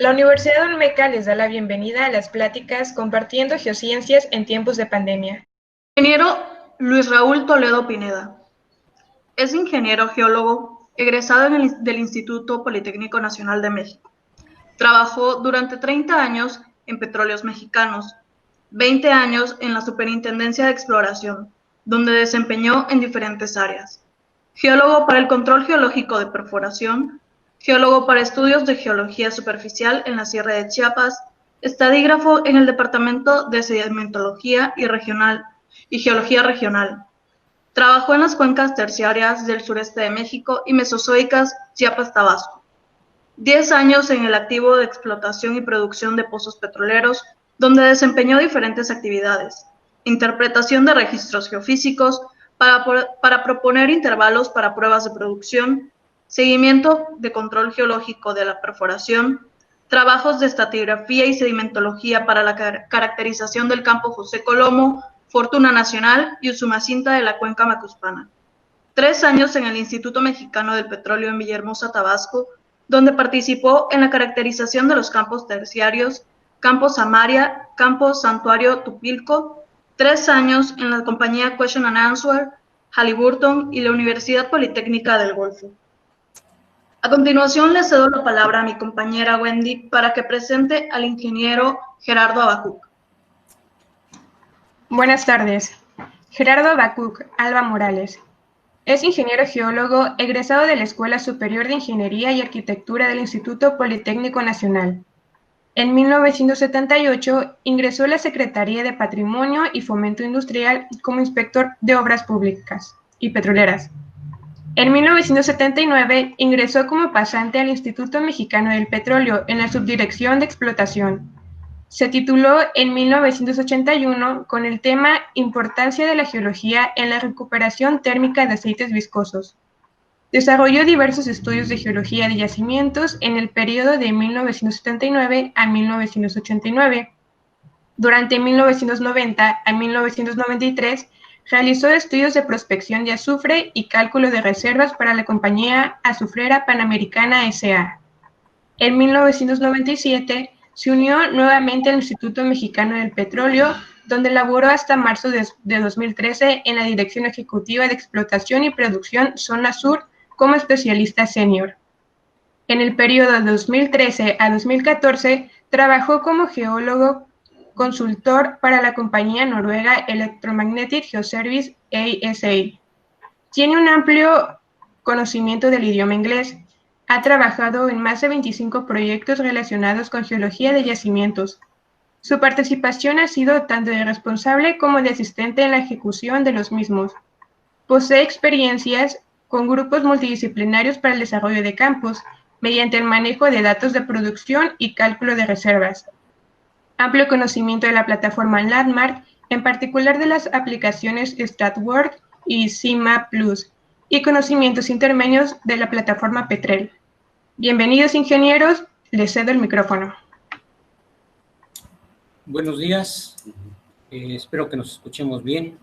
La Universidad Olmeca les da la bienvenida a las pláticas Compartiendo Geociencias en tiempos de pandemia. Ingeniero Luis Raúl Toledo Pineda. Es ingeniero geólogo egresado del Instituto Politécnico Nacional de México. Trabajó durante 30 años en Petróleos Mexicanos, 20 años en la Superintendencia de Exploración, donde desempeñó en diferentes áreas. Geólogo para el control geológico de perforación, geólogo para estudios de geología superficial en la Sierra de Chiapas, estadígrafo en el Departamento de Sedimentología y Geología Regional. Trabajó en las cuencas terciarias del sureste de México y mesozoicas Chiapas-Tabasco. 10 años en el activo de explotación y producción de pozos petroleros, donde desempeñó diferentes actividades: interpretación de registros geofísicos para proponer intervalos para pruebas de producción, seguimiento de control geológico de la perforación, trabajos de estratigrafía y sedimentología para la caracterización del campo José Colomo, Fortuna Nacional y Usumacinta de la cuenca macuspana. 3 años en el Instituto Mexicano del Petróleo en Villahermosa, Tabasco, donde participó en la caracterización de los campos terciarios, Campo Samaria, Campo Santuario Tupilco. 3 años en la compañía Question and Answer, Halliburton y la Universidad Politécnica del Golfo. A continuación le cedo la palabra a mi compañera Wendy para que presente al ingeniero Gerardo Abacuc. Buenas tardes. Gerardo Abacuc Alba Morales. Es ingeniero geólogo egresado de la Escuela Superior de Ingeniería y Arquitectura del Instituto Politécnico Nacional. En 1978 ingresó a la Secretaría de Patrimonio y Fomento Industrial como inspector de Obras Públicas y Petroleras. En 1979 ingresó como pasante al Instituto Mexicano del Petróleo en la Subdirección de Explotación. Se tituló en 1981 con el tema Importancia de la geología en la recuperación térmica de aceites viscosos. Desarrolló diversos estudios de geología de yacimientos en el periodo de 1979 a 1989. Durante 1990 a 1993 realizó estudios de prospección de azufre y cálculo de reservas para la compañía azufrera Panamericana S.A. En 1997 se unió nuevamente al Instituto Mexicano del Petróleo, donde laboró hasta marzo de 2013 en la Dirección Ejecutiva de Explotación y Producción Zona Sur como especialista senior. En el periodo de 2013 a 2014 trabajó como geólogo consultor para la compañía noruega Electromagnetic Geoservice ASA. Tiene un amplio conocimiento del idioma inglés. Ha trabajado en más de 25 proyectos relacionados con geología de yacimientos. Su participación ha sido tanto de responsable como de asistente en la ejecución de los mismos. Posee experiencias con grupos multidisciplinarios para el desarrollo de campos, mediante el manejo de datos de producción y cálculo de reservas. Amplio conocimiento de la plataforma Landmark, en particular de las aplicaciones StatWork y CIMA Plus, y conocimientos intermedios de la plataforma Petrel. Bienvenidos, ingenieros, les cedo el micrófono. Buenos días, espero que nos escuchemos bien.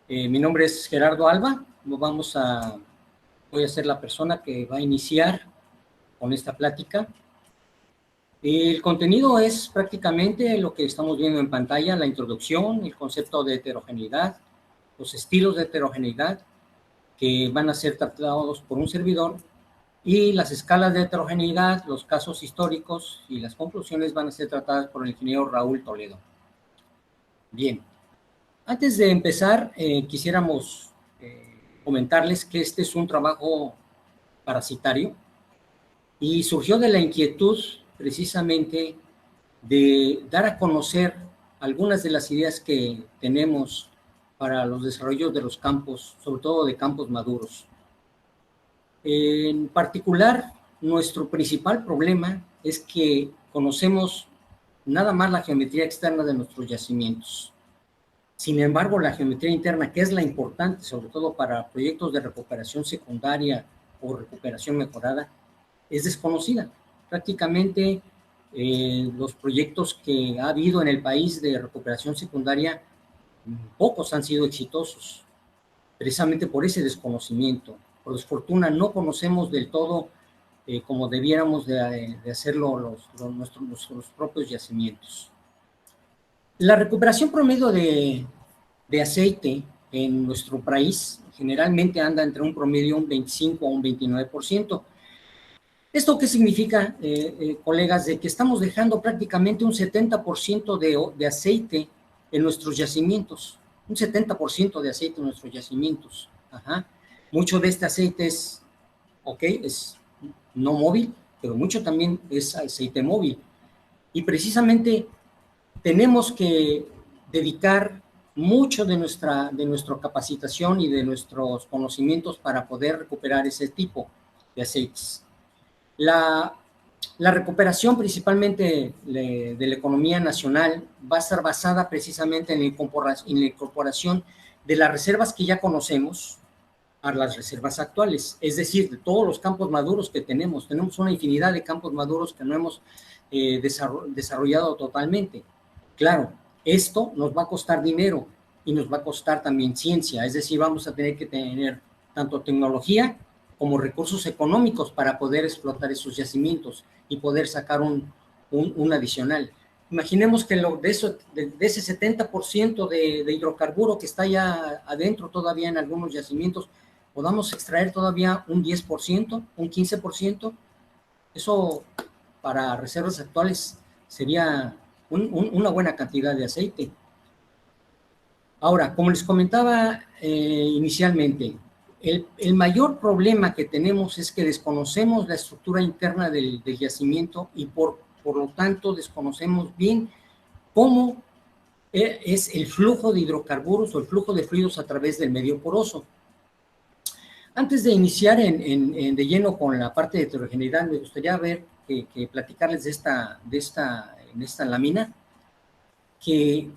Mi nombre es Gerardo Alba, voy a ser la persona que va a iniciar con esta plática. El contenido es prácticamente lo que estamos viendo en pantalla: la introducción, el concepto de heterogeneidad, los estilos de heterogeneidad que van a ser tratados por un servidor, y las escalas de heterogeneidad, los casos históricos y las conclusiones van a ser tratadas por el ingeniero Raúl Toledo. Bien, antes de empezar, quisiéramos comentarles que este es un trabajo parasitario y surgió de la inquietud precisamente de dar a conocer algunas de las ideas que tenemos para los desarrollos de los campos, sobre todo de campos maduros. En particular, nuestro principal problema es que conocemos nada más la geometría externa de nuestros yacimientos. Sin embargo, la geometría interna, que es la importante, sobre todo para proyectos de recuperación secundaria o recuperación mejorada, es desconocida. Prácticamente los proyectos que ha habido en el país de recuperación secundaria, pocos han sido exitosos, precisamente por ese desconocimiento. Por desfortuna, no conocemos del todo como debiéramos de hacerlo nuestros propios yacimientos. La recuperación promedio de aceite en nuestro país generalmente anda entre un promedio un 25 a un 29%. ¿Esto qué significa, colegas? De que estamos dejando prácticamente un 70% de aceite en nuestros yacimientos. Un 70% de aceite en nuestros yacimientos. Ajá. Mucho de este aceite es no móvil, pero mucho también es aceite móvil. Y precisamente tenemos que dedicar mucho de nuestra capacitación y de nuestros conocimientos para poder recuperar ese tipo de aceites. La recuperación principalmente de la economía nacional va a estar basada precisamente en la incorporación de las reservas que ya conocemos a las reservas actuales, es decir, de todos los campos maduros que tenemos una infinidad de campos maduros que no hemos desarrollado totalmente. Claro, esto nos va a costar dinero y nos va a costar también ciencia, es decir, vamos a tener que tener tanto tecnología como recursos económicos para poder explotar esos yacimientos y poder sacar un adicional. Imaginemos que de ese 70% de hidrocarburo que está ya adentro todavía en algunos yacimientos, podamos extraer todavía un 10%, un 15%. Eso para reservas actuales sería una buena cantidad de aceite. Ahora, como les comentaba inicialmente, el mayor problema que tenemos es que desconocemos la estructura interna del yacimiento y por lo tanto desconocemos bien cómo es el flujo de hidrocarburos o el flujo de fluidos a través del medio poroso. Antes de iniciar de lleno con la parte de heterogeneidad, me gustaría que platicarles de esta lámina, que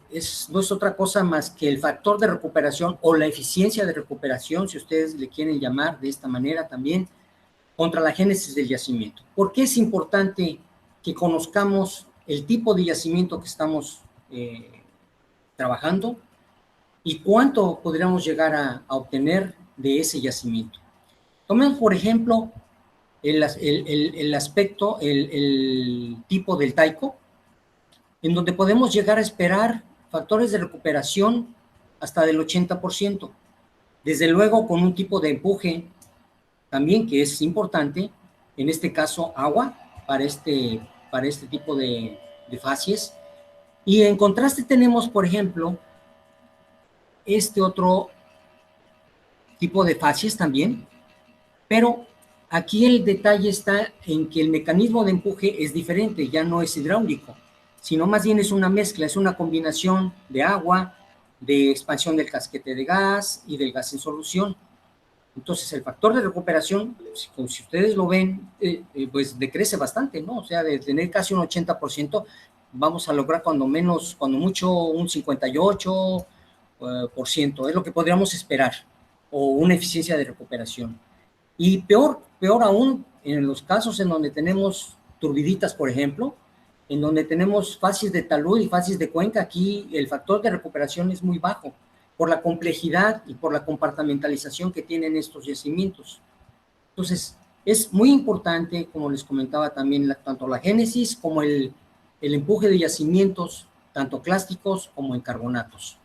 no es otra cosa más que el factor de recuperación o la eficiencia de recuperación, si ustedes le quieren llamar de esta manera también, contra la génesis del yacimiento. ¿Por qué es importante que conozcamos el tipo de yacimiento que estamos trabajando y cuánto podríamos llegar a obtener de ese yacimiento? Tomemos, por ejemplo, el aspecto, el tipo del taico, en donde podemos llegar a esperar factores de recuperación hasta del 80%. Desde luego con un tipo de empuje también que es importante, en este caso agua, para este tipo de facies. Y en contraste tenemos, por ejemplo, este otro tipo de facies también, pero aquí el detalle está en que el mecanismo de empuje es diferente, ya no es hidráulico, sino más bien es una mezcla, es una combinación de agua, de expansión del casquete de gas y del gas en solución. Entonces el factor de recuperación, como si ustedes lo ven, pues decrece bastante, ¿no? O sea, de tener casi un 80%, vamos a lograr cuando mucho un 58%, es lo que podríamos esperar, o una eficiencia de recuperación. Y peor aún, en los casos en donde tenemos turbiditas, por ejemplo, en donde tenemos facies de talud y facies de cuenca, aquí el factor de recuperación es muy bajo, por la complejidad y por la compartimentalización que tienen estos yacimientos. Entonces, es muy importante, como les comentaba también, tanto la génesis como el empuje de yacimientos, tanto clásticos como en carbonatos.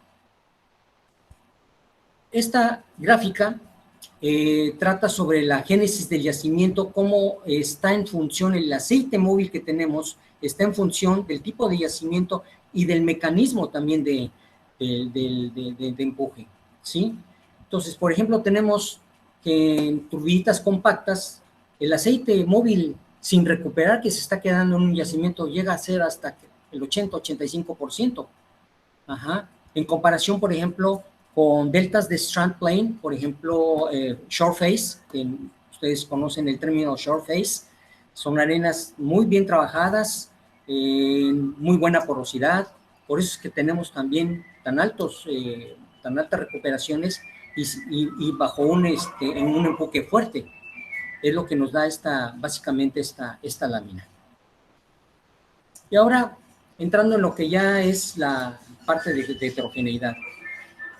Esta gráfica trata sobre la génesis del yacimiento, cómo está en función el aceite móvil que tenemos, está en función del tipo de yacimiento y del mecanismo también de empuje, ¿sí? Entonces, por ejemplo, tenemos que en turbiditas compactas, el aceite móvil sin recuperar que se está quedando en un yacimiento llega a ser hasta el 80-85%. Ajá. En comparación, por ejemplo, con deltas de strand plane, por ejemplo, shore face, que ustedes conocen el término shore face, son arenas muy bien trabajadas, muy buena porosidad, por eso es que tenemos también tan altas recuperaciones y bajo un empuje fuerte. Es lo que nos da básicamente esta lámina. Y ahora, entrando en lo que ya es la parte de heterogeneidad.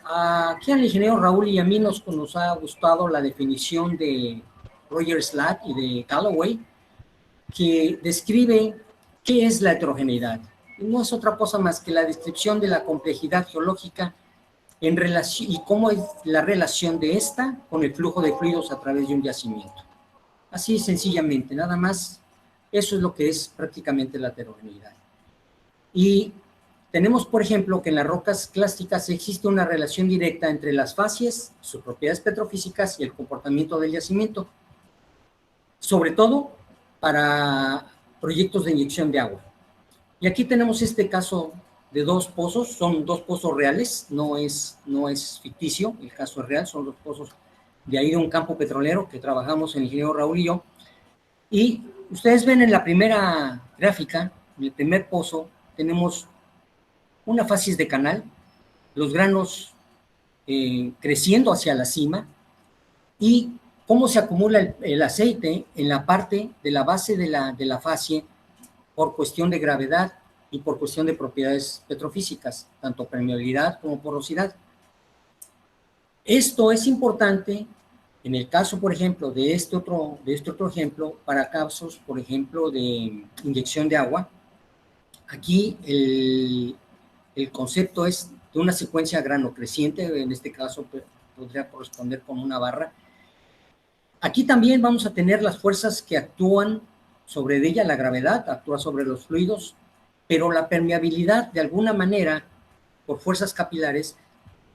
Aquí al ingeniero Raúl y a mí nos ha gustado la definición de Roger Slack y de Callaway que describe qué es la heterogeneidad. No es otra cosa más que la descripción de la complejidad geológica en relación, y cómo es la relación de esta con el flujo de fluidos a través de un yacimiento. Así sencillamente, nada más, eso es lo que es prácticamente la heterogeneidad. Y tenemos, por ejemplo, que en las rocas clásticas existe una relación directa entre las facies, sus propiedades petrofísicas y el comportamiento del yacimiento, sobre todo para proyectos de inyección de agua. Y aquí tenemos este caso de dos pozos, son dos pozos reales, no es ficticio, el caso es real, son dos pozos de ahí de un campo petrolero que trabajamos el ingeniero Raúl y yo. Y ustedes ven en la primera gráfica, en el primer pozo, tenemos una facies de canal, los granos creciendo hacia la cima, y cómo se acumula el aceite en la parte de la base de la facie por cuestión de gravedad y por cuestión de propiedades petrofísicas, tanto permeabilidad como porosidad. Esto es importante en el caso, por ejemplo, de este otro ejemplo, para casos, por ejemplo, de inyección de agua. Aquí el concepto es de una secuencia grano creciente, en este caso podría corresponder con una barra. Aquí también vamos a tener las fuerzas que actúan sobre ella, la gravedad actúa sobre los fluidos, pero la permeabilidad, de alguna manera, por fuerzas capilares,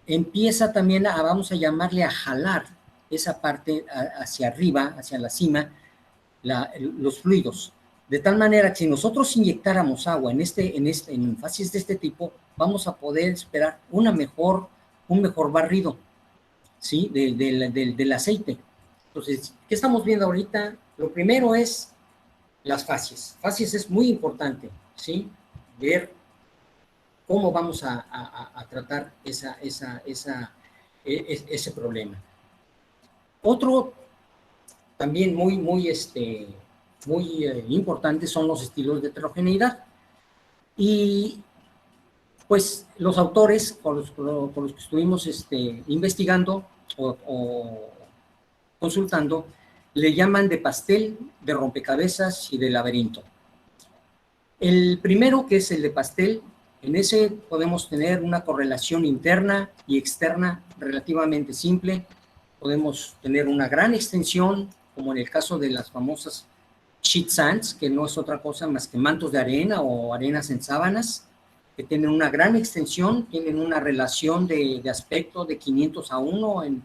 empieza también a, vamos a llamarle, a jalar esa parte hacia arriba, hacia la cima, los fluidos. De tal manera que si nosotros inyectáramos agua en facies de este tipo, vamos a poder esperar un mejor barrido, ¿sí? del aceite. Entonces, ¿qué estamos viendo ahorita? Lo primero es las facies. Facies es muy importante, ¿sí? Ver cómo vamos a tratar ese problema. Otro también muy importante son los estilos de heterogeneidad. Y pues los autores con los que estuvimos investigando o consultando, le llaman de pastel, de rompecabezas y de laberinto. El primero, que es el de pastel, en ese podemos tener una correlación interna y externa relativamente simple. Podemos tener una gran extensión, como en el caso de las famosas sheet sands, que no es otra cosa más que mantos de arena o arenas en sábanas, que tienen una gran extensión, tienen una relación de aspecto de 500:1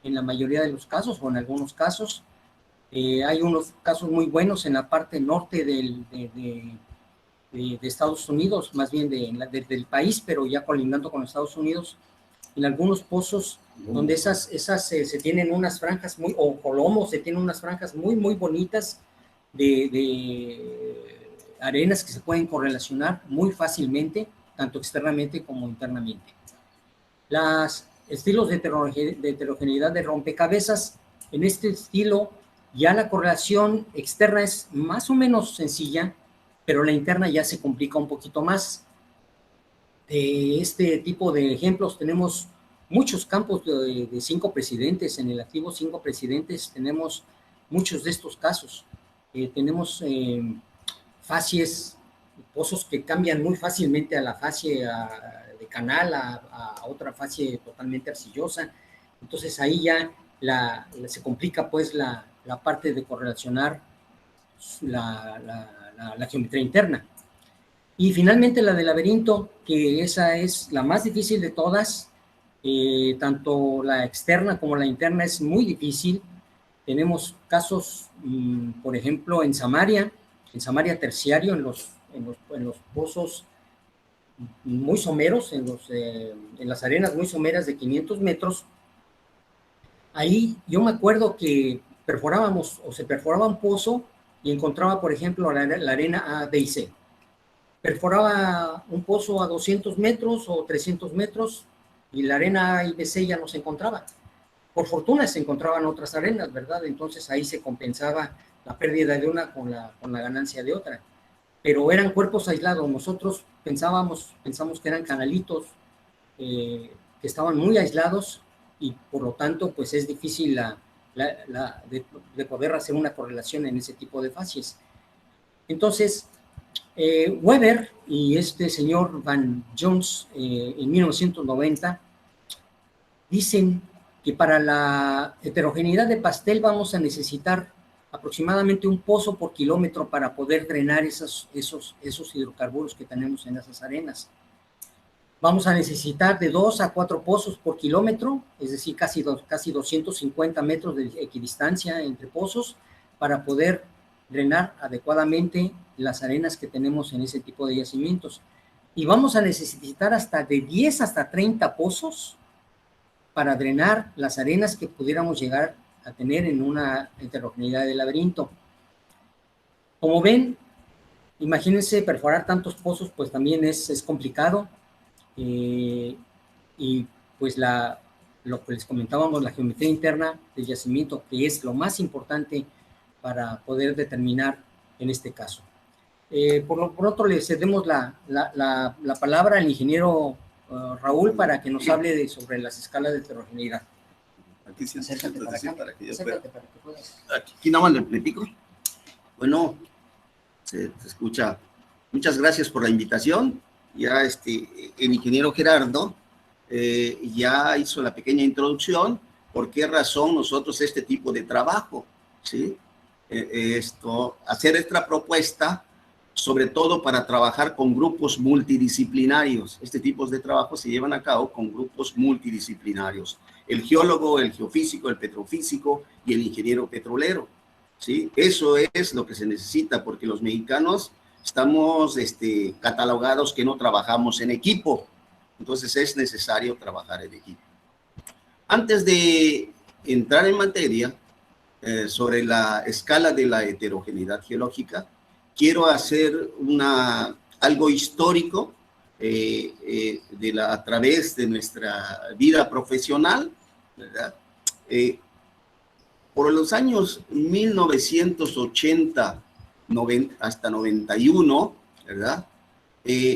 en la mayoría de los casos, o en algunos casos. Hay unos casos muy buenos en la parte norte de Estados Unidos, más bien del país, pero ya colindando con Estados Unidos, en algunos pozos donde se tienen unas franjas o colomos, se tienen unas franjas muy bonitas de arenas que se pueden correlacionar muy fácilmente, tanto externamente como internamente. Los estilos de heterogeneidad de rompecabezas, en este estilo ya la correlación externa es más o menos sencilla, pero la interna ya se complica un poquito más. De este tipo de ejemplos tenemos muchos campos de 5 presidentes, en el activo 5 presidentes tenemos muchos de estos casos. Tenemos facies, pozos que cambian muy fácilmente a la facie de canal, a otra facie totalmente arcillosa. Entonces ahí ya se complica pues la parte de correlacionar la geometría interna. Y finalmente la del laberinto, que esa es la más difícil de todas. Tanto la externa como la interna es muy difícil. Tenemos casos, por ejemplo, en Samaria terciario, en los pozos muy someros, en las arenas muy someras de 500 metros. Ahí yo me acuerdo que se perforaba un pozo y encontraba, por ejemplo, la arena A, B y C. Perforaba un pozo a 200 metros o 300 metros y la arena A y B, C ya no se encontraba. Por fortuna se encontraban otras arenas, ¿verdad? Entonces ahí se compensaba la pérdida de una con la ganancia de otra. Pero eran cuerpos aislados. Nosotros pensamos que eran canalitos que estaban muy aislados y por lo tanto pues es difícil de poder hacer una correlación en ese tipo de facies. Entonces, Weber y este señor Van Jones en 1990 dicen que para la heterogeneidad de pastel vamos a necesitar aproximadamente un pozo por kilómetro para poder drenar esos hidrocarburos que tenemos en esas arenas. Vamos a necesitar de 2 a 4 pozos por kilómetro, es decir, casi 250 metros de equidistancia entre pozos para poder drenar adecuadamente las arenas que tenemos en ese tipo de yacimientos. Y vamos a necesitar hasta de 10 hasta 30 pozos para drenar las arenas que pudiéramos llegar a tener en una heterogeneidad de laberinto. Como ven, imagínense perforar tantos pozos, pues también es complicado. Y pues lo que les comentábamos, la geometría interna del yacimiento, que es lo más importante para poder determinar en este caso. Por otro, le cedemos la palabra al ingeniero Raúl para que nos hable sobre las escalas de heterogeneidad. Aquí sí, Acércate para acá. para que yo Acércate para que puedas. Aquí nada más le platico. Bueno, se escucha. Muchas gracias por la invitación. Ya el ingeniero Gerardo ya hizo la pequeña introducción. ¿Por qué razón nosotros este tipo de trabajo? ¿Sí? Hacer esta propuesta, sobre todo para trabajar con grupos multidisciplinarios. Este tipo de trabajo se llevan a cabo con grupos multidisciplinarios. El geólogo, el geofísico, el petrofísico y el ingeniero petrolero. ¿Sí? Eso es lo que se necesita, porque los mexicanos estamos catalogados que no trabajamos en equipo. Entonces es necesario trabajar en equipo. Antes de entrar en materia sobre la escala de la heterogeneidad geológica, quiero hacer algo histórico a través de nuestra vida profesional, ¿verdad? Por los años 1980 hasta 91, ¿verdad?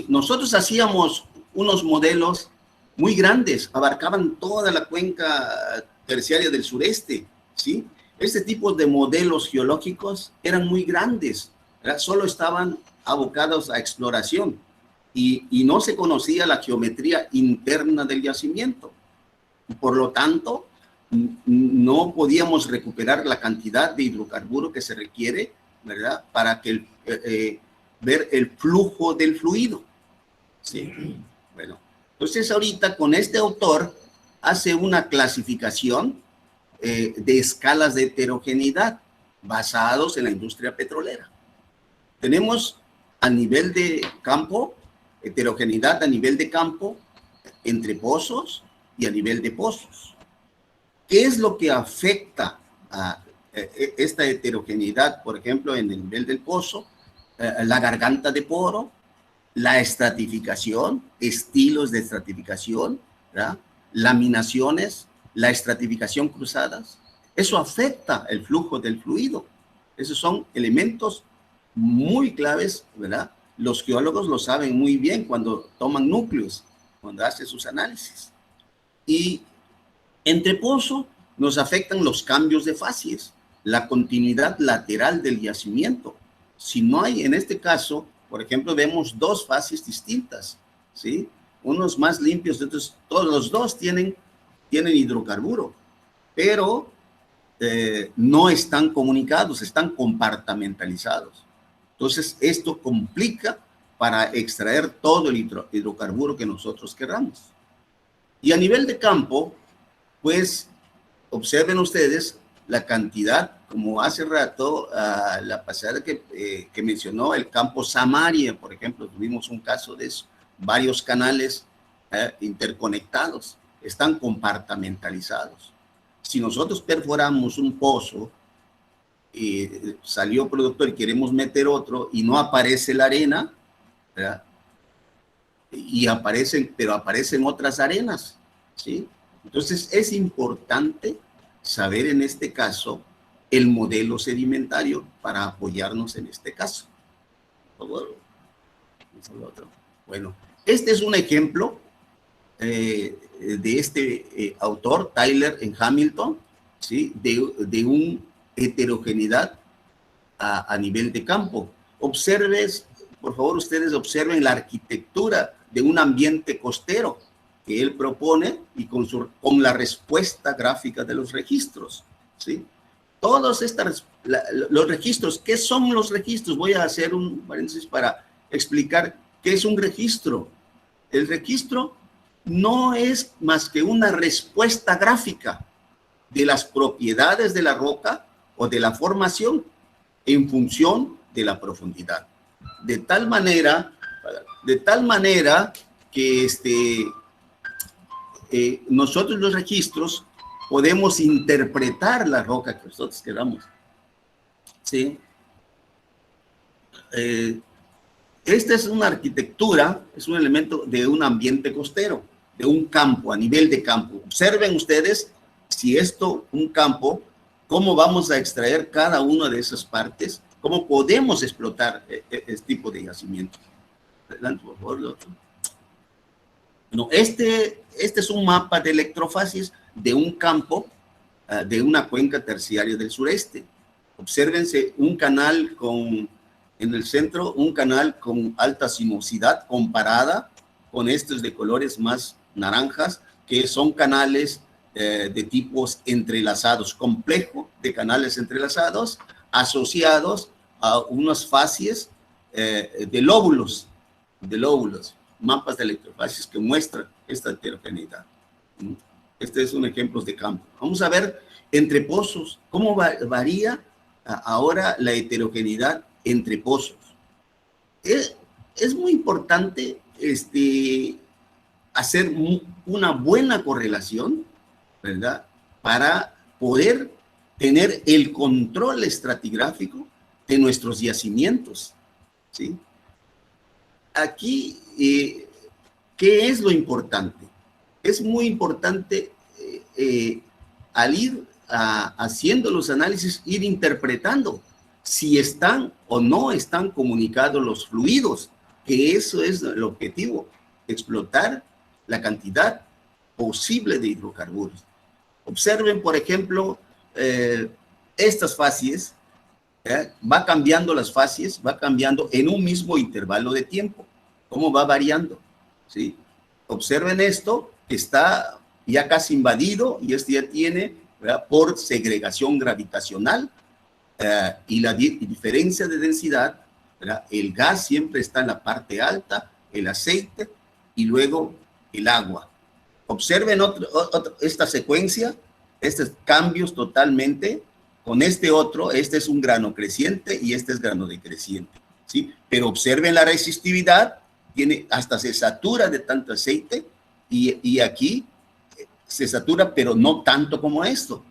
Nosotros hacíamos unos modelos muy grandes, abarcaban toda la cuenca terciaria del sureste, ¿sí? Este tipo de modelos geológicos eran muy grandes, ¿verdad? Solo estaban abocados a exploración y no se conocía la geometría interna del yacimiento. Por lo tanto, no podíamos recuperar la cantidad de hidrocarburo que se requiere, ¿verdad? Para que ver el flujo del fluido. Sí. Bueno, entonces ahorita con este autor hace una clasificación de escalas de heterogeneidad basados en la industria petrolera. Tenemos a nivel de campo, heterogeneidad a nivel de campo, entre pozos y a nivel de pozos. ¿Qué es lo que afecta a esta heterogeneidad, por ejemplo, en el nivel del pozo? La garganta de poro, la estratificación, estilos de estratificación, ¿verdad? Laminaciones, la estratificación cruzadas. Eso afecta el flujo del fluido. Esos son elementos muy claves, ¿verdad? Los geólogos lo saben muy bien cuando toman núcleos, cuando hacen sus análisis. Y entre pozo nos afectan los cambios de fases, la continuidad lateral del yacimiento. Si no hay, en este caso, por ejemplo, vemos dos fases distintas, ¿sí? Unos más limpios, entonces todos los dos tienen hidrocarburo, pero no están comunicados, están compartamentalizados. Entonces, esto complica para extraer todo el hidrocarburo que nosotros queramos. Y a nivel de campo, pues, observen ustedes la cantidad, como hace rato, la pasada que mencionó el campo Samaria, por ejemplo, tuvimos un caso de eso, varios canales interconectados, están compartamentalizados. Si nosotros perforamos un pozo, salió productor y queremos meter otro y no aparece la arena, ¿verdad? Pero aparecen otras arenas, ¿sí? Entonces es importante saber en este caso el modelo sedimentario para apoyarnos en este caso. Bueno, este es un ejemplo de este autor, Tyler en Hamilton, ¿sí? de una heterogeneidad a nivel de campo. por favor, ustedes observen la arquitectura de un ambiente costero que él propone y con la respuesta gráfica de los registros, ¿sí? Todos los registros, ¿qué son los registros? Voy a hacer un paréntesis para explicar qué es un registro. El registro no es más que una respuesta gráfica de las propiedades de la roca o de la formación en función de la profundidad. De tal manera que nosotros los registros podemos interpretar la roca que nosotros queramos. ¿Sí? Esta es una arquitectura, es un elemento de un ambiente costero, de un campo, a nivel de campo. Observen ustedes, si un campo, cómo vamos a extraer cada una de esas partes, cómo podemos explotar este tipo de yacimiento. Adelante, por favor, lo otro. No, este es un mapa de electrofacies de un campo, de una cuenca terciaria del sureste. Obsérvense un canal en el centro, un canal con alta sinuosidad comparada con estos de colores más naranjas, que son canales de tipos entrelazados, complejo de canales entrelazados, asociados a unas facies de lóbulos, mapas de electrofacies que muestran esta heterogeneidad. Este es un ejemplo de campo. Vamos a ver entre pozos, cómo varía ahora la heterogeneidad entre pozos. Es muy importante hacer una buena correlación, ¿verdad? Para poder tener el control estratigráfico de nuestros yacimientos, ¿sí? Aquí, ¿qué es lo importante? Es muy importante al ir haciendo los análisis, ir interpretando si están o no están comunicados los fluidos, que eso es el objetivo, explotar la cantidad posible de hidrocarburos. Observen, por ejemplo, estas facies, va cambiando las facies, va cambiando en un mismo intervalo de tiempo. ¿Cómo va variando? ¿Sí? Observen esto, que está ya casi invadido y ya tiene, ¿verdad?, por segregación gravitacional y la diferencia de densidad, ¿verdad? El gas siempre está en la parte alta, el aceite y luego el agua. Observen esta secuencia, estos cambios totalmente. Con este es un grano creciente y este es grano decreciente, ¿sí? Pero observen la resistividad, hasta se satura de tanto aceite y aquí se satura, pero no tanto como esto.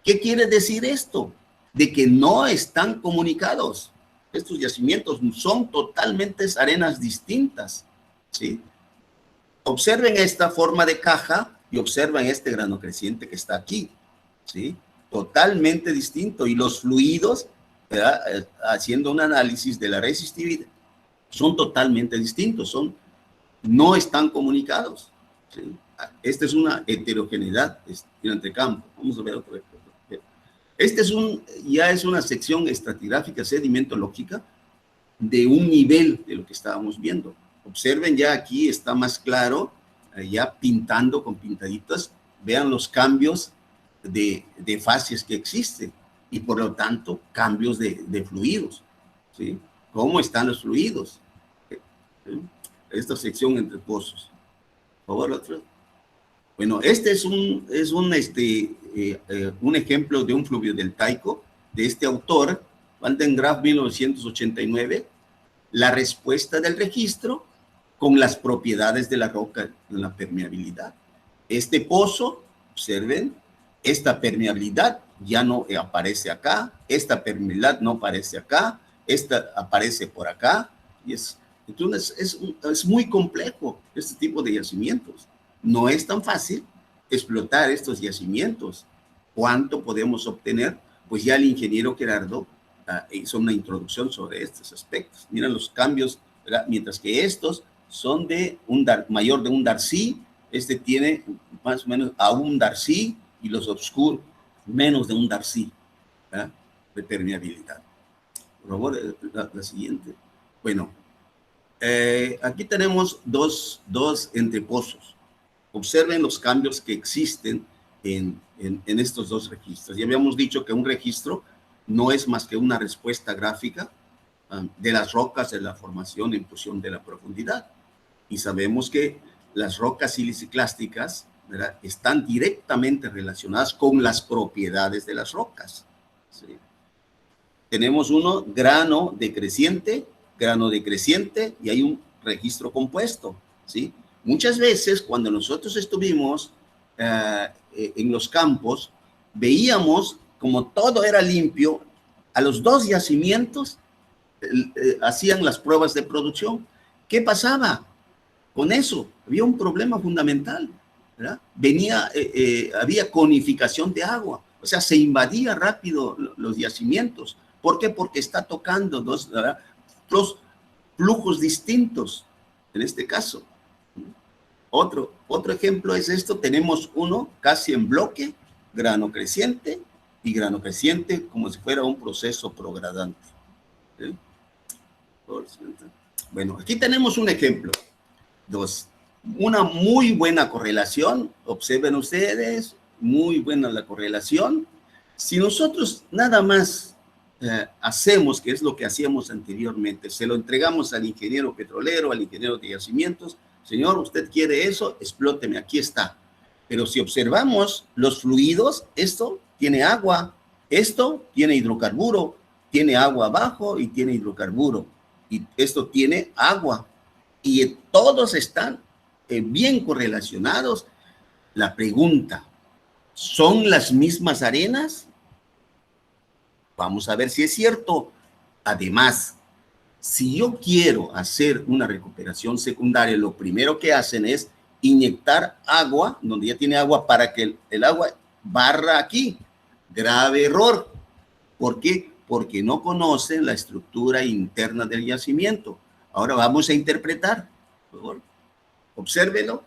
¿Qué quiere decir esto? De que no están comunicados. Estos yacimientos son totalmente arenas distintas, ¿sí? Observen esta forma de caja y observen este grano creciente que está aquí, ¿sí? Totalmente distinto. Y los fluidos, ¿verdad?, haciendo un análisis de la resistividad, son totalmente distintos, no están comunicados, ¿sí? Esta es una heterogeneidad entre campo. Vamos a ver otro ejemplo. Ya es una sección estratigráfica sedimentológica de un nivel de lo que estábamos viendo. Observen, ya aquí está más claro, ya pintando con pintaditas, vean los cambios de fases que existen y por lo tanto cambios de fluidos, ¿sí? ¿Cómo están los fluidos? ¿Sí? Esta sección entre pozos. Por favor, otro. Bueno, este es un ejemplo de un fluvio deltaico de este autor, Van den Graaf, 1989, la respuesta del registro con las propiedades de la roca en la permeabilidad. Este pozo, observen, esta permeabilidad ya no aparece acá, esta permeabilidad no aparece acá, esta aparece por acá, y entonces es muy complejo este tipo de yacimientos. No es tan fácil explotar estos yacimientos. ¿Cuánto podemos obtener? Pues ya el ingeniero Gerardo hizo una introducción sobre estos aspectos. Miren los cambios, ¿verdad? Mientras que estos son de mayor de un Darcy, este tiene más o menos a un Darcy y los obscuros menos de un Darcy, ¿verdad?, de permeabilidad. Por favor, la siguiente. Bueno, aquí tenemos dos entrepozos. Observen los cambios que existen en estos dos registros. Ya habíamos dicho que un registro no es más que una respuesta gráfica de las rocas de la formación en función de la profundidad. Y sabemos que las rocas siliciclásticas, ¿verdad?, están directamente relacionadas con las propiedades de las rocas. ¿Sí? Tenemos uno, grano decreciente, y hay un registro compuesto. ¿Sí? Muchas veces cuando nosotros estuvimos en los campos, veíamos como todo era limpio. A los dos yacimientos hacían las pruebas de producción. ¿Qué pasaba con eso? Había un problema fundamental, ¿verdad? Había conificación de agua, o sea, se invadía rápido los yacimientos. ¿Por qué? Porque está tocando dos flujos distintos, en este caso. Otro ejemplo es esto. Tenemos uno casi en bloque, grano creciente, y grano creciente como si fuera un proceso progradante. ¿Sí? Bueno, aquí tenemos un ejemplo. Una muy buena correlación. Observen ustedes, muy buena la correlación. Si nosotros nada más hacemos, que es lo que hacíamos anteriormente, se lo entregamos al ingeniero petrolero, al ingeniero de yacimientos: señor, usted quiere eso, explóteme, aquí está. Pero si observamos los fluidos, esto tiene agua, esto tiene hidrocarburo, tiene agua abajo y tiene hidrocarburo, y esto tiene agua, y todos están bien correlacionados. La pregunta, ¿son las mismas arenas? Vamos a ver si es cierto. Además, si yo quiero hacer una recuperación secundaria, lo primero que hacen es inyectar agua, donde ya tiene agua, para que el agua barra aquí. Grave error. ¿Por qué? Porque no conocen la estructura interna del yacimiento. Ahora vamos a interpretar. Por favor, obsérvelo.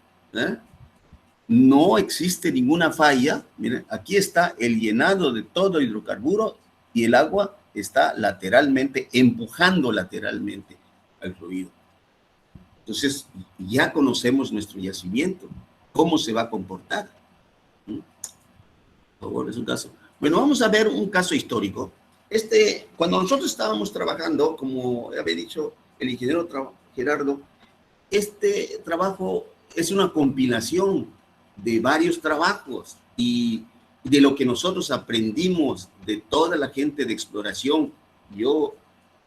No existe ninguna falla. Miren, aquí está el llenado de todo hidrocarburo y el agua está lateralmente, empujando lateralmente al fluido. Entonces, ya conocemos nuestro yacimiento, cómo se va a comportar. Por favor, es un caso. Bueno, vamos a ver un caso histórico. Cuando nosotros estábamos trabajando, como había dicho el ingeniero Gerardo, este trabajo es una compilación de varios trabajos y de lo que nosotros aprendimos de toda la gente de exploración. Yo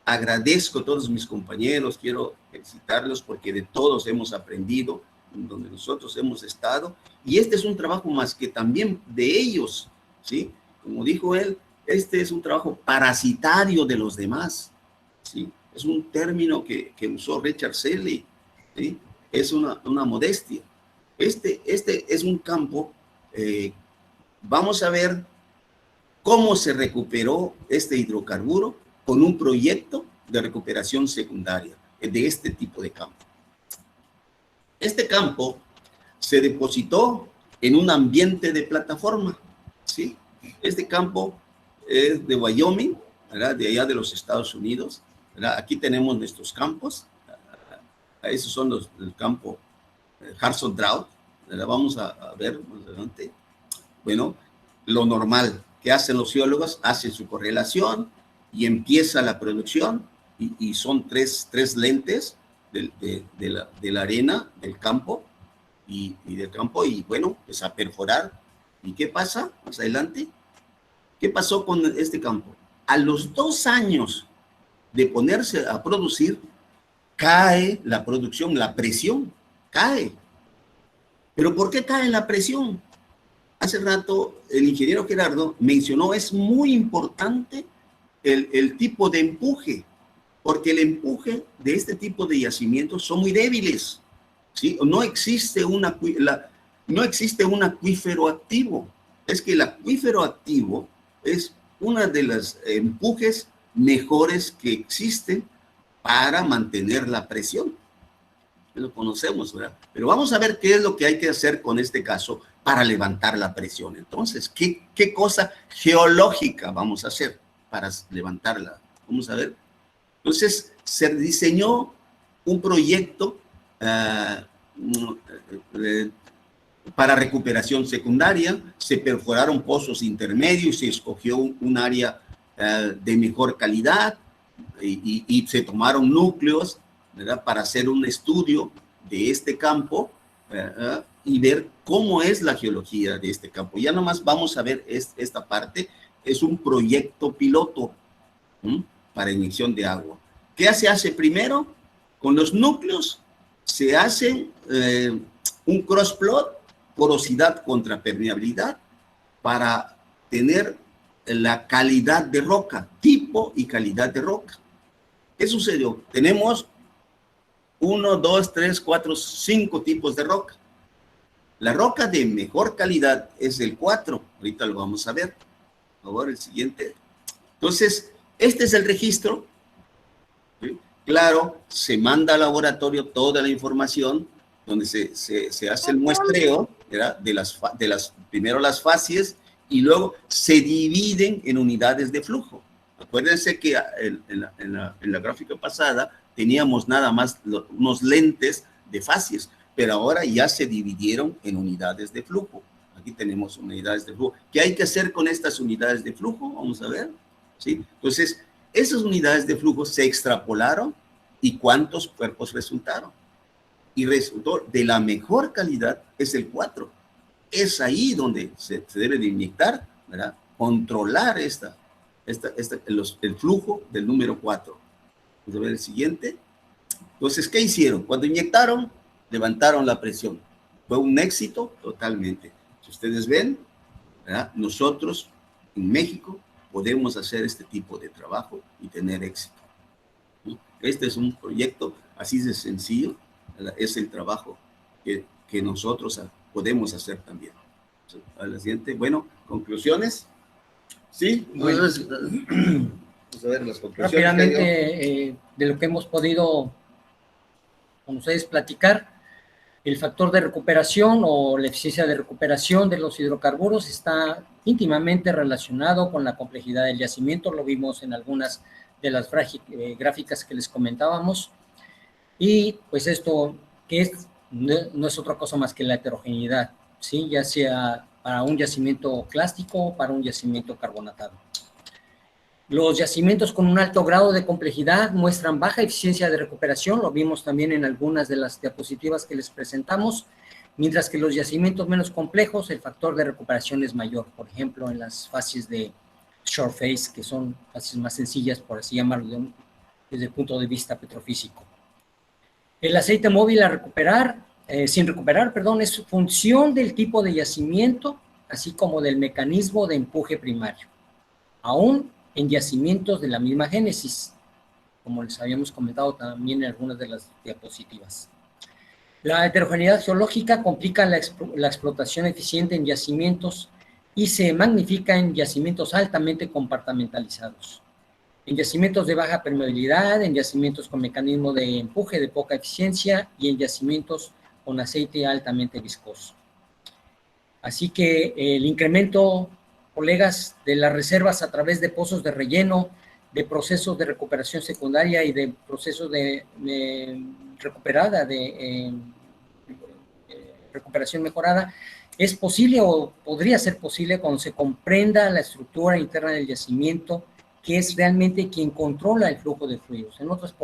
agradezco a todos mis compañeros, quiero felicitarlos porque de todos hemos aprendido, donde nosotros hemos estado, y este es un trabajo más que también de ellos, ¿sí? Como dijo él, este es un trabajo parasitario de los demás, ¿sí? Es un término que usó Richard Selly, ¿sí? Es una modestia. Este es un campo, vamos a ver cómo se recuperó este hidrocarburo con un proyecto de recuperación secundaria de este tipo de campo. Este campo se depositó en un ambiente de plataforma, ¿sí? Este campo es de Wyoming, ¿verdad?, de allá de los Estados Unidos, ¿verdad? Aquí tenemos nuestros campos. Esos son el campo Hartson Drought, ¿verdad? Vamos a ver más adelante. Bueno, lo normal que hacen los geólogos, hacen su correlación y empieza la producción, y son tres lentes de la arena del campo y bueno, pues a perforar. ¿Y qué pasa más adelante? ¿Qué pasó con este campo? A los 2 años de ponerse a producir, cae la producción, la presión cae. ¿Pero por qué cae la presión? Hace rato el ingeniero Gerardo mencionó, es muy importante el tipo de empuje, porque el empuje de este tipo de yacimientos son muy débiles, ¿sí? No existe un acuífero activo. Es que el acuífero activo es una de las empujes mejores que existen para mantener la presión. Lo conocemos, ¿verdad? Pero vamos a ver qué es lo que hay que hacer con este caso para levantar la presión. Entonces, ¿qué cosa geológica vamos a hacer para levantar la Vamos a ver. Entonces, se diseñó un proyecto para recuperación secundaria, se perforaron pozos intermedios, se escogió un área de mejor calidad y se tomaron núcleos, ¿verdad?, para hacer un estudio de este campo y ver cómo es la geología de este campo. Ya nomás vamos a ver esta parte. Es un proyecto piloto para inyección de agua. ¿Qué se hace primero? Con los núcleos se hace un cross-plot, porosidad contra permeabilidad, para tener la calidad de roca, tipo y calidad de roca. ¿Qué sucedió? Tenemos 1, 2, 3, 4, 5 tipos de roca. La roca de mejor calidad es el 4. Ahorita lo vamos a ver. Por favor, el siguiente. Entonces, este es el registro. ¿Sí? Claro, se manda al laboratorio toda la información, donde se hace el muestreo, ¿verdad?, primero las facies, y luego se dividen en unidades de flujo. Acuérdense que en la gráfica pasada teníamos nada más unos lentes de facies, pero ahora ya se dividieron en unidades de flujo. Aquí tenemos unidades de flujo. ¿Qué hay que hacer con estas unidades de flujo? Vamos a ver. ¿Sí? Entonces, esas unidades de flujo se extrapolaron y ¿cuántos cuerpos resultaron? Y resultó de la mejor calidad es el 4. Es ahí donde se debe de inyectar, ¿verdad?, controlar el flujo del número 4. Vamos a ver el siguiente. Entonces, ¿qué hicieron? Cuando inyectaron, levantaron la presión. Fue un éxito totalmente. Si ustedes ven, ¿verdad?, nosotros en México podemos hacer este tipo de trabajo y tener éxito. Este es un proyecto así de sencillo, ¿verdad? Es el trabajo que nosotros podemos hacer también. A la siguiente, bueno, conclusiones. Sí, bueno, vamos a ver las conclusiones. Rápidamente, de lo que hemos podido con ustedes platicar, el factor de recuperación o la eficiencia de recuperación de los hidrocarburos está íntimamente relacionado con la complejidad del yacimiento. Lo vimos en algunas de las gráficas que les comentábamos. Y pues esto que no es otra cosa más que la heterogeneidad, ¿sí?, ya sea para un yacimiento clástico o para un yacimiento carbonatado. Los yacimientos con un alto grado de complejidad muestran baja eficiencia de recuperación, lo vimos también en algunas de las diapositivas que les presentamos, mientras que los yacimientos menos complejos, el factor de recuperación es mayor, por ejemplo, en las fases de short phase, que son fases más sencillas, por así llamarlo, desde el punto de vista petrofísico. El aceite móvil sin recuperar, es función del tipo de yacimiento, así como del mecanismo de empuje primario, aún en yacimientos de la misma génesis, como les habíamos comentado también en algunas de las diapositivas. La heterogeneidad geológica complica la explotación eficiente en yacimientos y se magnifica en yacimientos altamente compartimentalizados. En yacimientos de baja permeabilidad, en yacimientos con mecanismo de empuje de poca eficiencia y en yacimientos con aceite altamente viscoso. Así que el incremento, colegas, de las reservas a través de pozos de relleno, de procesos de recuperación secundaria y de procesos de recuperación mejorada, es posible o podría ser posible cuando se comprenda la estructura interna del yacimiento, que es realmente quien controla el flujo de fluidos. En otras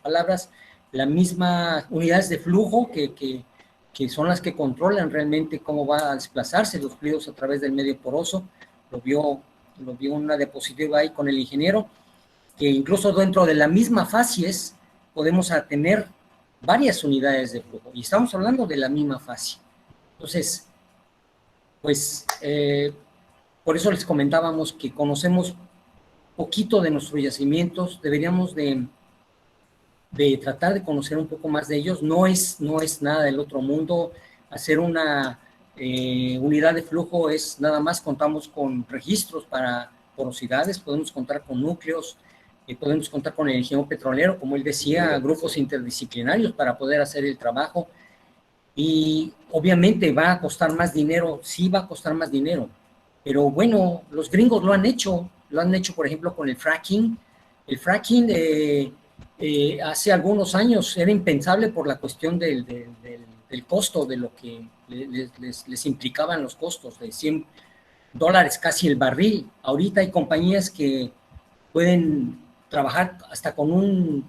palabras, las mismas unidades de flujo que son las que controlan realmente cómo va a desplazarse los fluidos a través del medio poroso. Lo vio una diapositiva ahí con el ingeniero, que incluso dentro de la misma facies podemos tener varias unidades de flujo, y estamos hablando de la misma fase. Entonces, pues, por eso les comentábamos que conocemos poquito de nuestros yacimientos, deberíamos de tratar de conocer un poco más de ellos. No es nada del otro mundo. Hacer una unidad de flujo es nada más, contamos con registros para porosidades, podemos contar con núcleos, podemos contar con el ingeniero petrolero, como él decía, grupos interdisciplinarios para poder hacer el trabajo. Y obviamente va a costar más dinero, sí va a costar más dinero, pero bueno, los gringos lo han hecho, por ejemplo, con el fracking. El fracking hace algunos años era impensable por la cuestión del costo, de lo que les implicaban los costos, de $100 casi el barril. Ahorita hay compañías que pueden trabajar hasta con un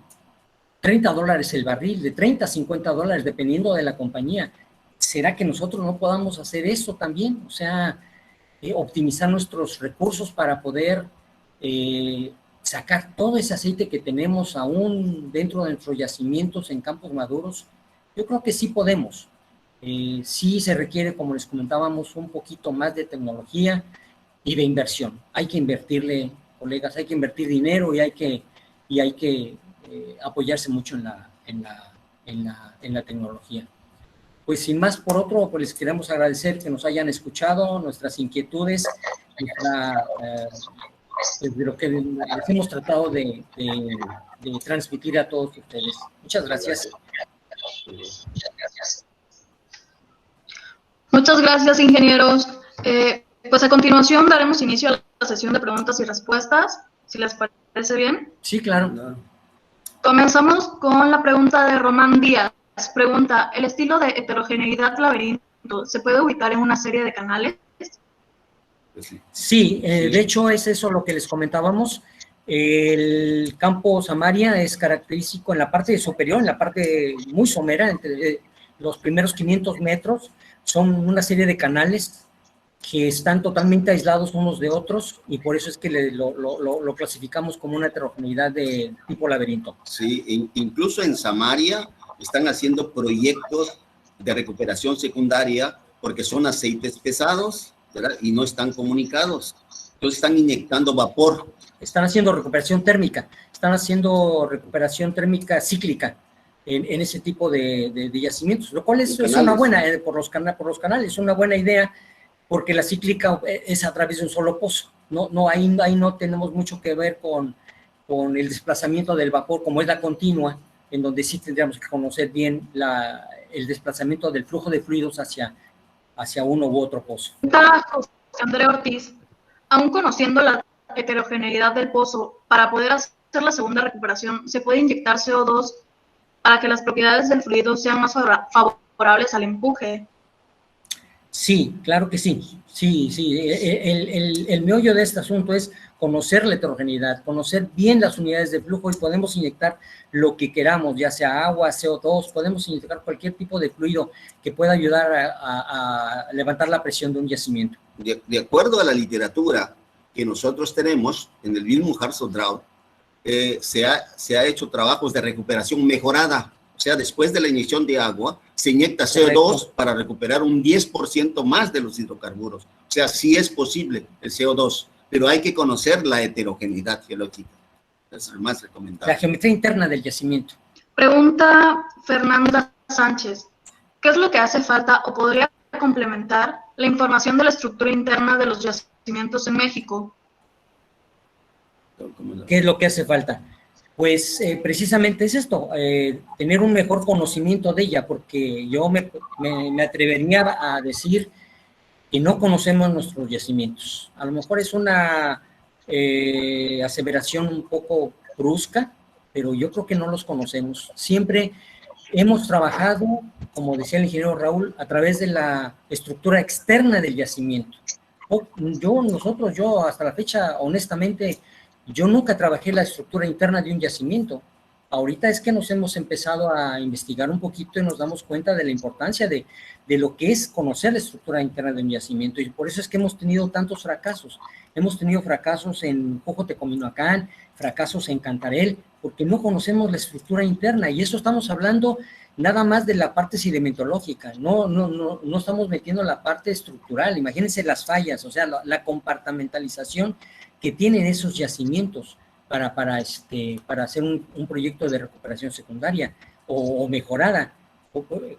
$30 el barril, de $30 a $50, dependiendo de la compañía. ¿Será que nosotros no podamos hacer eso también? O sea, optimizar nuestros recursos para poder sacar todo ese aceite que tenemos aún dentro de nuestros yacimientos en campos maduros. Yo creo que sí podemos. Sí se requiere, como les comentábamos, un poquito más de tecnología y de inversión. Hay que invertirle, colegas, hay que invertir dinero y hay que apoyarse mucho en la tecnología. Pues sin más por otro, pues les queremos agradecer que nos hayan escuchado, nuestras inquietudes, pues de lo que les hemos tratado de transmitir a todos ustedes. Muchas gracias. Muchas gracias, ingenieros. Pues a continuación daremos inicio a la sesión de preguntas y respuestas, si les parece bien. Sí, claro. Comenzamos con la pregunta de Román Díaz. Pregunta, ¿el estilo de heterogeneidad laberinto se puede ubicar en una serie de canales? Sí, de hecho es eso lo que les comentábamos. El campo Samaria es característico en la parte superior, en la parte muy somera, entre los primeros 500 metros, son una serie de canales que están totalmente aislados unos de otros y por eso es que lo clasificamos como una heterogeneidad de tipo laberinto. Sí, incluso en Samaria están haciendo proyectos de recuperación secundaria porque son aceites pesados, ¿verdad? Y no están comunicados. Entonces están inyectando vapor. Están haciendo recuperación térmica, recuperación térmica cíclica en ese tipo de yacimientos, lo cual es una buena, por los canales, es una buena idea, porque la cíclica es a través de un solo pozo. Ahí no tenemos mucho que ver con el desplazamiento del vapor, como es la continua, en donde sí tendríamos que conocer bien el desplazamiento del flujo de fluidos hacia uno u otro pozo. José André Ortiz, aún conociendo la heterogeneidad del pozo, para poder hacer la segunda recuperación, ¿se puede inyectar CO2 para que las propiedades del fluido sean más favorables al empuje? Sí, claro que sí. Sí. El meollo de este asunto es conocer la heterogeneidad, conocer bien las unidades de flujo y podemos inyectar lo que queramos, ya sea agua, CO2, podemos inyectar cualquier tipo de fluido que pueda ayudar a levantar la presión de un yacimiento. De acuerdo a la literatura que nosotros tenemos en el Wilhelm Hansson Drought, se ha hecho trabajos de recuperación mejorada. O sea, después de la inyección de agua, se inyecta CO2 Correcto. Para recuperar un 10% más de los hidrocarburos. O sea, sí es posible el CO2, pero hay que conocer la heterogeneidad geológica. Es lo más recomendable. La geometría interna del yacimiento. Pregunta Fernanda Sánchez. ¿Qué es lo que hace falta o podría complementar la información de la estructura interna de los yacimientos en México? ¿Qué es lo que hace falta? Pues precisamente es esto, tener un mejor conocimiento de ella, porque yo me atrevería a decir que no conocemos nuestros yacimientos. A lo mejor es una aseveración un poco brusca, pero yo creo que no los conocemos. Siempre hemos trabajado, como decía el ingeniero Raúl, a través de la estructura externa del yacimiento. Yo hasta la fecha, honestamente, yo nunca trabajé la estructura interna de un yacimiento. Ahorita es que nos hemos empezado a investigar un poquito y nos damos cuenta de la importancia de lo que es conocer la estructura interna de un yacimiento, y por eso es que hemos tenido tantos fracasos. Hemos tenido fracasos en Jojotecominoacán, fracasos en Cantarell, porque no conocemos la estructura interna, y eso estamos hablando nada más de la parte sedimentológica, no estamos metiendo la parte estructural. Imagínense las fallas, o sea, la compartimentalización que tienen esos yacimientos para hacer un proyecto de recuperación secundaria o mejorada.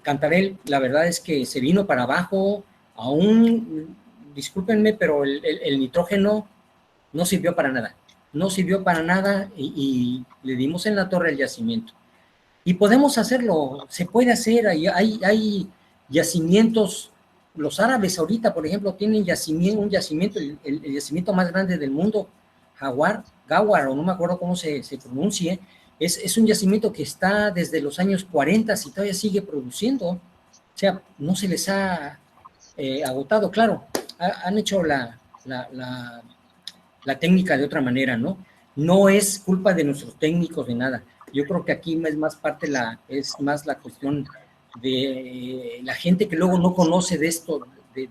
Cantarell, la verdad es que se vino para abajo, aún, discúlpenme, pero el nitrógeno no sirvió para nada, y le dimos en la torre al yacimiento. Y podemos hacerlo, se puede hacer, hay yacimientos. Los árabes ahorita, por ejemplo, tienen un yacimiento, el yacimiento más grande del mundo, Gawar, o no me acuerdo cómo se pronuncie, es un yacimiento que está desde los años 40 y todavía sigue produciendo. O sea, no se les ha agotado. Claro, han hecho la técnica de otra manera, ¿no? No es culpa de nuestros técnicos ni nada. Yo creo que aquí es más la cuestión de la gente que luego no conoce de esto, de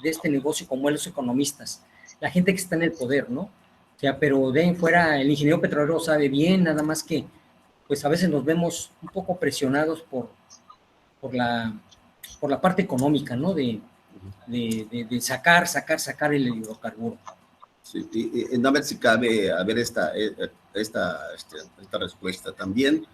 este negocio, como los economistas, la gente que está en el poder, ¿no? O sea, pero de ahí en fuera el ingeniero petrolero sabe bien, nada más que pues a veces nos vemos un poco presionados por la parte económica, ¿no? De sacar el hidrocarburo. Sí, y no, a ver si cabe a ver esta respuesta también.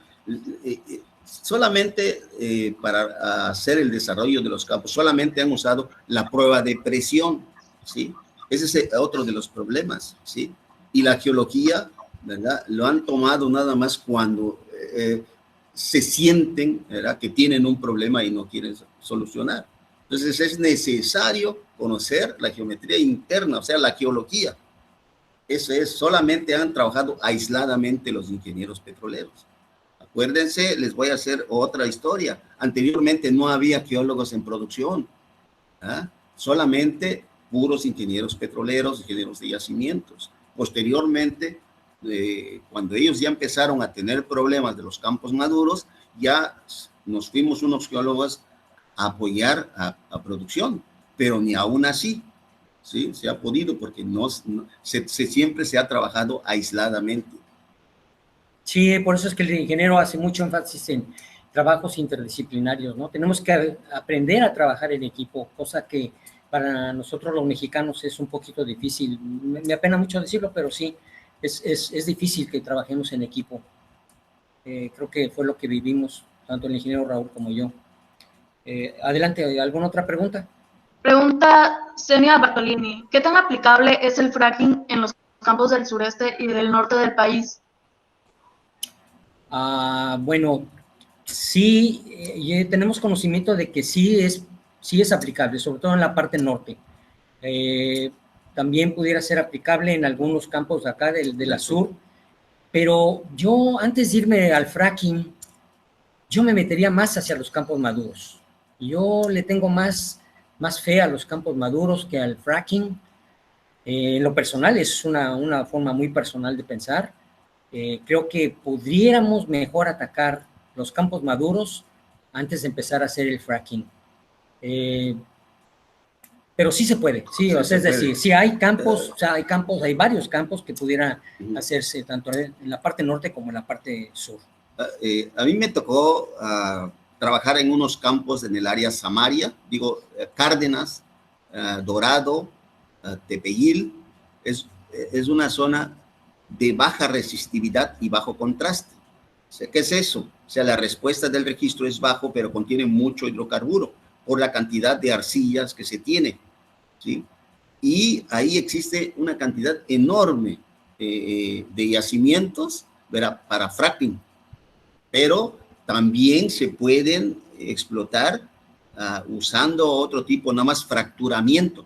Solamente para hacer el desarrollo de los campos, solamente han usado la prueba de presión, ¿sí? Ese es otro de los problemas, ¿sí? Y la geología, ¿verdad? Lo han tomado nada más cuando se sienten, ¿verdad?, que tienen un problema y no quieren solucionar. Entonces es necesario conocer la geometría interna, o sea, la geología. Eso es, solamente han trabajado aisladamente los ingenieros petroleros. Acuérdense, les voy a hacer otra historia. Anteriormente no había geólogos en producción, ¿ah? Solamente puros ingenieros petroleros, ingenieros de yacimientos. Posteriormente, cuando ellos ya empezaron a tener problemas de los campos maduros, ya nos fuimos unos geólogos a apoyar a producción, pero ni aún así, ¿sí?, se ha podido, porque siempre se ha trabajado aisladamente. Sí, por eso es que el ingeniero hace mucho énfasis en trabajos interdisciplinarios, ¿no? Tenemos que aprender a trabajar en equipo, cosa que para nosotros los mexicanos es un poquito difícil. Me apena mucho decirlo, pero sí, es difícil que trabajemos en equipo. Creo que fue lo que vivimos, tanto el ingeniero Raúl como yo. Adelante, ¿alguna otra pregunta? Pregunta Senia Bartolini. ¿Qué tan aplicable es el fracking en los campos del sureste y del norte del país? Bueno, sí, tenemos conocimiento de que sí es aplicable, sobre todo en la parte norte. También pudiera ser aplicable en algunos campos de acá, de la sur, pero yo, antes de irme al fracking, yo me metería más hacia los campos maduros. Yo le tengo más fe a los campos maduros que al fracking. En lo personal, es una forma muy personal de pensar. Creo que pudiéramos mejor atacar los campos maduros antes de empezar a hacer el fracking. Pero sí se puede, sí, o sea, es decir, sí hay campos, o sea, hay varios campos que pudieran hacerse tanto en la parte norte como en la parte sur. A mí me tocó trabajar en unos campos en el área Samaria, Cárdenas, Dorado, Tepehuil. Es una zona de baja resistividad y bajo contraste. O sea, ¿qué es eso? O sea, la respuesta del registro es bajo, pero contiene mucho hidrocarburo por la cantidad de arcillas que se tiene, ¿sí? Y ahí existe una cantidad enorme de yacimientos, ¿verdad?, para fracking, pero también se pueden explotar usando otro tipo, nada más fracturamiento.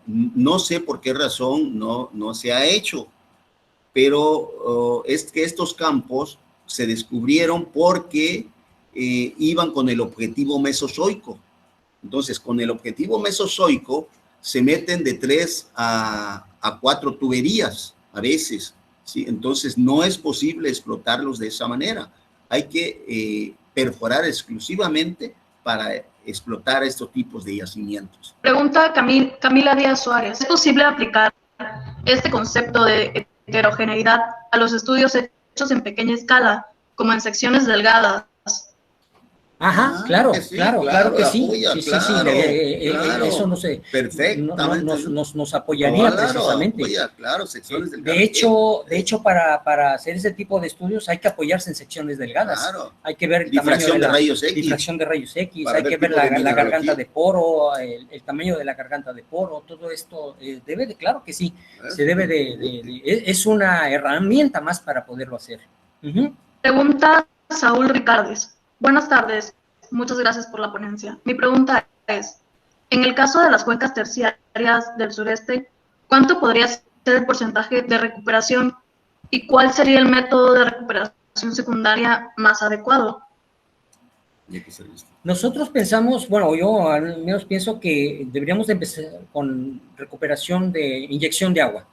No sé por qué razón no se ha hecho, pero es que estos campos se descubrieron porque iban con el objetivo mesozoico. Entonces, con el objetivo mesozoico se meten de 3 a 4 tuberías a veces, ¿sí? Entonces, no es posible explotarlos de esa manera. Hay que perforar exclusivamente para explotar estos tipos de yacimientos. Pregunta Camila Díaz Suárez. ¿Es posible aplicar este concepto de heterogeneidad a los estudios hechos en pequeña escala, como en secciones delgadas? Ajá, claro que sí. Apoya, Sí, claro. eso no sé. Perfectamente. Nos apoyaría precisamente. Apoya, claro, secciones delgadas. De hecho, para hacer ese tipo de estudios hay que apoyarse en secciones delgadas. Claro. Hay que ver el difracción de rayos X. Difracción de rayos X, hay que ver la garganta de poro, el tamaño de la garganta de poro, todo esto claro que sí, se debe es una herramienta más para poderlo hacer. Pregunta Saúl Ricardes. Buenas tardes, muchas gracias por la ponencia. Mi pregunta es, en el caso de las cuencas terciarias del sureste, ¿cuánto podría el porcentaje de recuperación y cuál sería el método de recuperación secundaria más adecuado? Nosotros pensamos, bueno, yo al menos pienso que deberíamos de empezar con recuperación de inyección de agua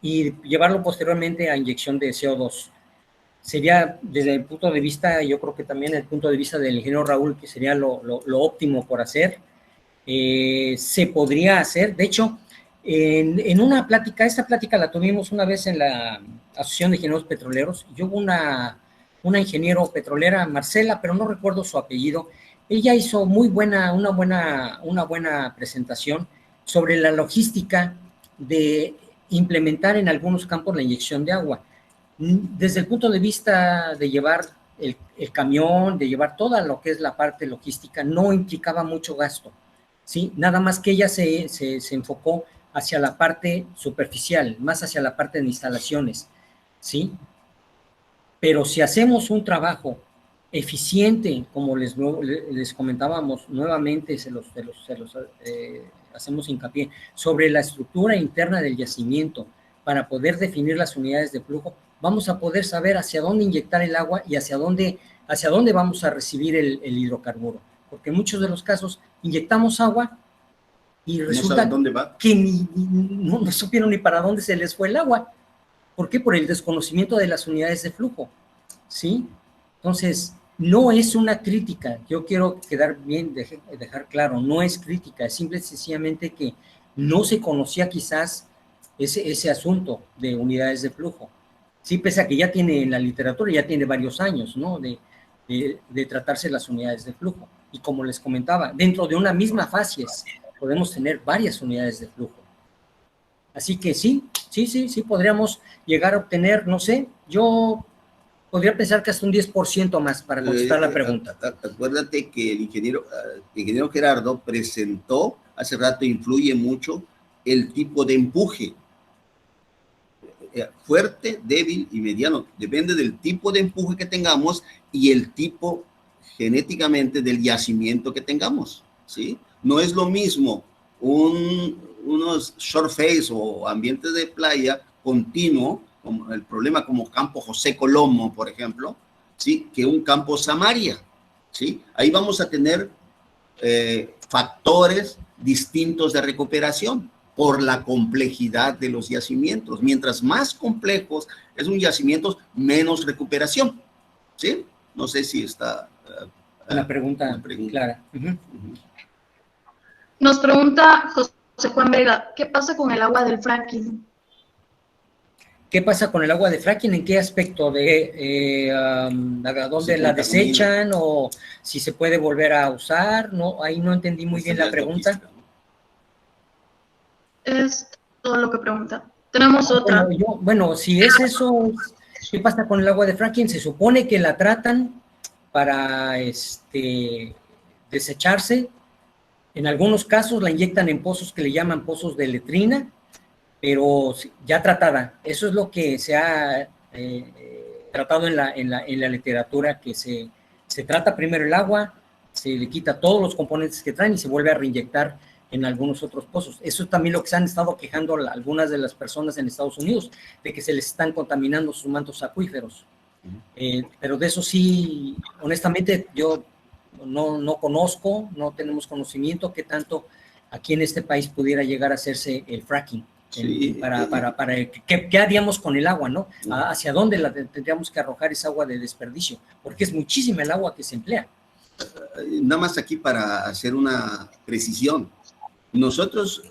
y llevarlo posteriormente a inyección de CO2. Sería, desde el punto de vista, yo creo que también el punto de vista del ingeniero Raúl, que sería lo óptimo por hacer. Se podría hacer, de hecho, en una plática, esta plática la tuvimos una vez en la Asociación de Ingenieros Petroleros, y hubo una ingeniero petrolera, Marcela, pero no recuerdo su apellido. Ella hizo una buena presentación sobre la logística de implementar en algunos campos la inyección de agua. Desde el punto de vista de llevar el camión, de llevar toda lo que es la parte logística, no implicaba mucho gasto, ¿sí? Nada más que ella se enfocó hacia la parte superficial, más hacia la parte de instalaciones, ¿sí? Pero si hacemos un trabajo eficiente, como les comentábamos nuevamente, hacemos hincapié, sobre la estructura interna del yacimiento, para poder definir las unidades de flujo, vamos a poder saber hacia dónde inyectar el agua y hacia dónde vamos a recibir el hidrocarburo. Porque en muchos de los casos inyectamos agua y resulta que no supieron ni para dónde se les fue el agua. ¿Por qué? Por el desconocimiento de las unidades de flujo, ¿sí? Entonces, no es una crítica, yo quiero quedar bien, dejar claro, no es crítica, es simple y sencillamente que no se conocía quizás ese asunto de unidades de flujo. Sí, pese a que ya tiene en la literatura, ya tiene varios años, ¿no? De tratarse las unidades de flujo. Y como les comentaba, dentro de una misma facies podemos tener varias unidades de flujo. Así que sí, podríamos llegar a obtener, no sé, yo podría pensar que hasta un 10% más para contestar la pregunta. Acuérdate que el ingeniero Gerardo presentó, hace rato influye mucho, el tipo de empuje. Fuerte, débil y mediano. Depende del tipo de empuje que tengamos y el tipo genéticamente del yacimiento que tengamos, ¿sí? No es lo mismo unos short face o ambientes de playa continuo, como el problema como Campo José Colomo, por ejemplo, ¿sí? Que un Campo Samaria, ¿sí? Ahí vamos a tener factores distintos de recuperación por la complejidad de los yacimientos. Mientras más complejos es un yacimiento, menos recuperación, ¿sí? No sé si está una pregunta clara. Nos pregunta José Juan Vega, ¿qué pasa con el agua del fracking? ¿Qué pasa con el agua de fracking? ¿En qué aspecto? ¿A dónde la desechan o si se puede volver a usar? No, ahí no entendí muy bien la pregunta. Es todo lo que pregunta. Tenemos otra. Bueno, si es eso, ¿qué pasa con el agua de fracking? Se supone que la tratan para desecharse. En algunos casos la inyectan en pozos que le llaman pozos de letrina, pero ya tratada. Eso es lo que se ha tratado en la literatura, que se trata primero el agua, se le quita todos los componentes que traen y se vuelve a reinyectar en algunos otros pozos. Eso es también lo que se han estado quejando algunas de las personas en Estados Unidos, de que se les están contaminando sus mantos acuíferos. Pero de eso sí, honestamente, yo no conozco, no tenemos conocimiento qué tanto aquí en este país pudiera llegar a hacerse el fracking. Sí, ¿qué haríamos con el agua, no? ¿Hacia dónde tendríamos que arrojar esa agua de desperdicio? Porque es muchísima el agua que se emplea. Nada más aquí para hacer una precisión. Nosotros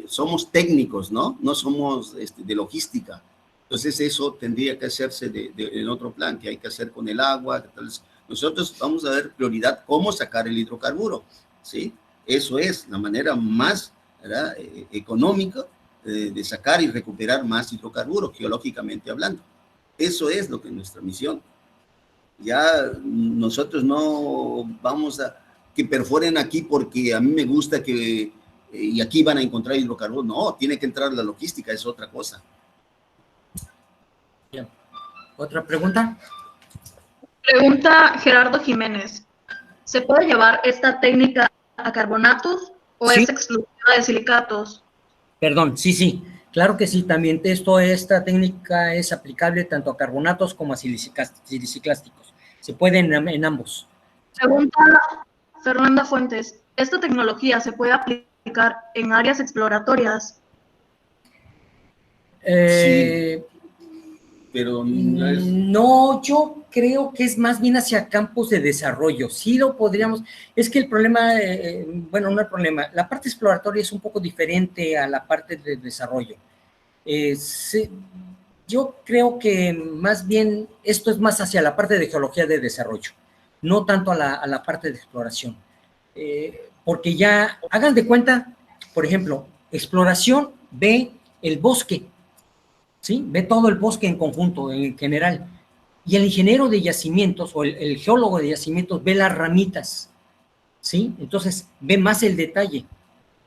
somos técnicos, ¿no? No somos de logística. Entonces eso tendría que hacerse en otro plan, que hay que hacer con el agua. Entonces, nosotros vamos a dar prioridad cómo sacar el hidrocarburo, ¿sí? Eso es la manera más, ¿verdad?, económica de sacar y recuperar más hidrocarburos, geológicamente hablando. Eso es lo que es nuestra misión. Ya nosotros no vamos a que perforen aquí porque a mí me gusta que y aquí van a encontrar hidrocarburos. No, tiene que entrar la logística, es otra cosa. Bien. ¿Otra pregunta? Pregunta Gerardo Jiménez. ¿Se puede llevar esta técnica a carbonatos o sí, es exclusiva de silicatos? Perdón, sí, claro que sí, también esta técnica es aplicable tanto a carbonatos como a siliciclásticos. Se puede en ambos. Pregunta Fernanda Fuentes, ¿esta tecnología se puede aplicar en áreas exploratorias? Sí, pero no, yo creo que es más bien hacia campos de desarrollo. Sí lo podríamos, es que el problema, bueno, no el problema, la parte exploratoria es un poco diferente a la parte de desarrollo. Yo creo que más bien esto es más hacia la parte de geología de desarrollo, no tanto a la parte de exploración. Porque ya, hagan de cuenta, por ejemplo, exploración ve el bosque, ¿sí? Ve todo el bosque en conjunto, en general. Y el ingeniero de yacimientos o el geólogo de yacimientos ve las ramitas, ¿sí? Entonces ve más el detalle.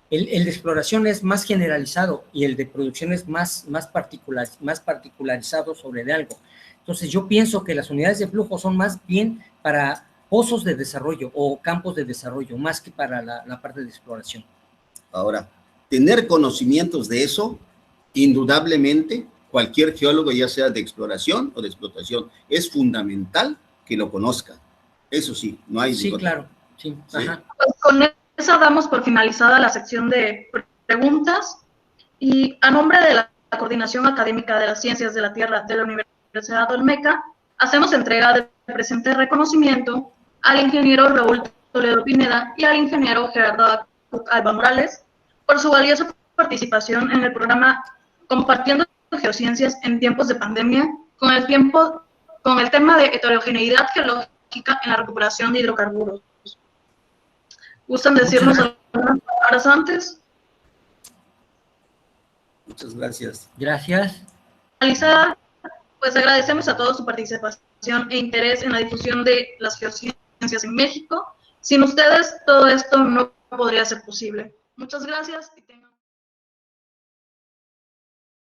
El de exploración es más generalizado y el de producción es más particularizado sobre de algo. Entonces yo pienso que las unidades de flujo son más bien para pozos de desarrollo o campos de desarrollo, más que para la parte de exploración. Ahora, tener conocimientos de eso, indudablemente, cualquier geólogo, ya sea de exploración o de explotación, es fundamental que lo conozca. Eso sí, no hay... Sí, claro. Sí. Ajá. Pues con eso damos por finalizada la sección de preguntas y a nombre de la Coordinación Académica de las Ciencias de la Tierra de la Universidad Olmeca, hacemos entrega del presente reconocimiento al ingeniero Raúl Toledo Pineda y al ingeniero Gerardo Alba Morales por su valiosa participación en el programa Compartiendo Geociencias en tiempos de pandemia con el tema de heterogeneidad geológica en la recuperación de hidrocarburos. ¿Gustan decirnos algunas palabras antes? Muchas gracias. Gracias. Finalizada, pues agradecemos a todos su participación e interés en la difusión de las geociencias en México. Sin ustedes, todo esto no podría ser posible. Muchas gracias y tengan